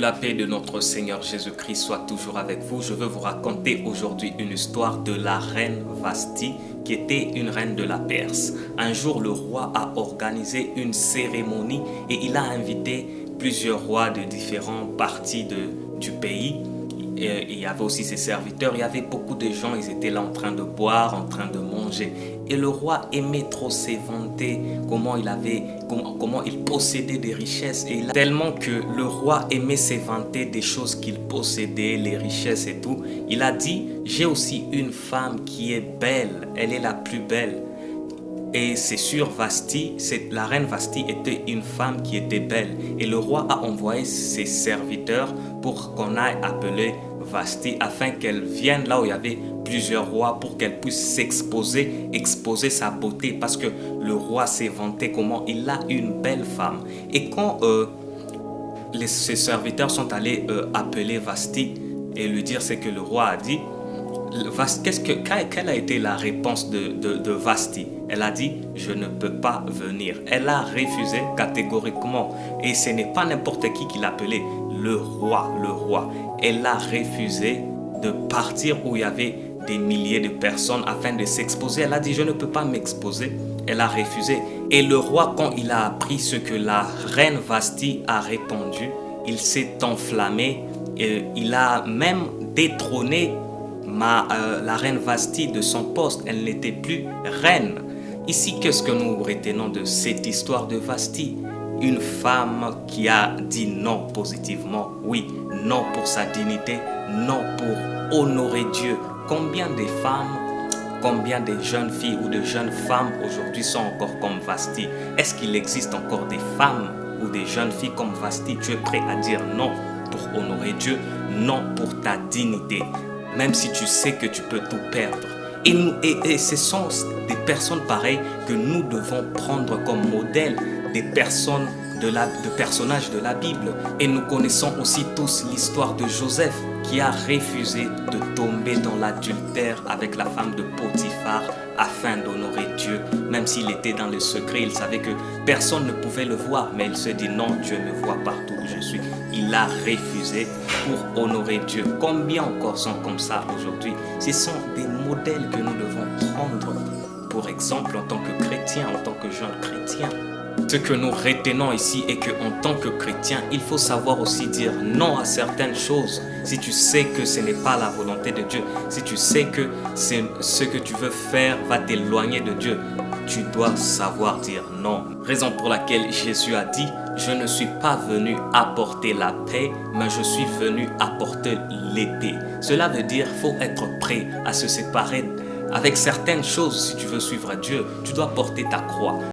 la paix de notre Seigneur Jésus-Christ soit toujours avec vous. Je veux vous raconter aujourd'hui une histoire de la reine Vashti, qui était une reine de la Perse. Un jour, le roi a organisé une cérémonie et il a invité plusieurs rois de différents parties du pays. Et il y avait aussi ses serviteurs, il y avait beaucoup de gens, ils étaient là en train de boire, en train de manger. Et le roi aimait trop se vanter comment il possédait des richesses. Et tellement que le roi aimait se vanter des choses qu'il possédait, les richesses et tout, il a dit, j'ai aussi une femme qui est belle, elle est la plus belle. Et c'est sûr, la reine Vashti était une femme qui était belle. Et le roi a envoyé ses serviteurs pour qu'on aille appeler Vashti afin qu'elle vienne là où il y avait plusieurs rois pour qu'elle puisse exposer sa beauté. Parce que le roi s'est vanté comment il a une belle femme. Et quand ses serviteurs sont allés appeler Vashti et lui dire ce que le roi a dit, quelle a été la réponse de Vashti? Elle a dit, je ne peux pas venir. Elle a refusé catégoriquement. Et ce n'est pas n'importe qui l'appelait, le roi. Elle a refusé de partir où il y avait des milliers de personnes afin de s'exposer. Elle a dit, je ne peux pas m'exposer. Elle a refusé. Et le roi, quand il a appris ce que la reine Vashti a répondu, il s'est enflammé. Et il a même détrôné la reine Vashti de son poste. Elle n'était plus reine. Ici, qu'est-ce que nous retenons de cette histoire de Vashti? Une femme qui a dit non positivement. Oui, non pour sa dignité, non pour honorer Dieu. Combien de femmes, combien de jeunes filles ou de jeunes femmes aujourd'hui sont encore comme Vashti? Est-ce qu'il existe encore des femmes ou des jeunes filles comme Vashti? Tu es prêt à dire non pour honorer Dieu, non pour ta dignité, même si tu sais que tu peux tout perdre. Et ce sont des personnes pareilles que nous devons prendre comme modèle, des personnages de la Bible. Et nous connaissons aussi tous l'histoire de Joseph qui a refusé de tomber dans l'adultère avec la femme de Potiphar afin d'honorer Dieu. Même s'il était dans le secret, il savait que personne ne pouvait le voir, mais il se dit non, Dieu me voit partout où je suis. Il a refusé pour honorer Dieu. Combien encore sont comme ça aujourd'hui? Ce sont des modèles que nous devons prendre pour exemple en tant que chrétien, en tant que jeune chrétien. Ce que nous retenons ici est qu'en tant que chrétien, il faut savoir aussi dire non à certaines choses. Si tu sais que ce n'est pas la volonté de Dieu, si tu sais que ce que tu veux faire va t'éloigner de Dieu, tu dois savoir dire non. Raison pour laquelle Jésus a dit, je ne suis pas venu apporter la paix, mais je suis venu apporter l'épée. Cela veut dire qu'il faut être prêt à se séparer avec certaines choses. Si tu veux suivre Dieu, tu dois porter ta croix.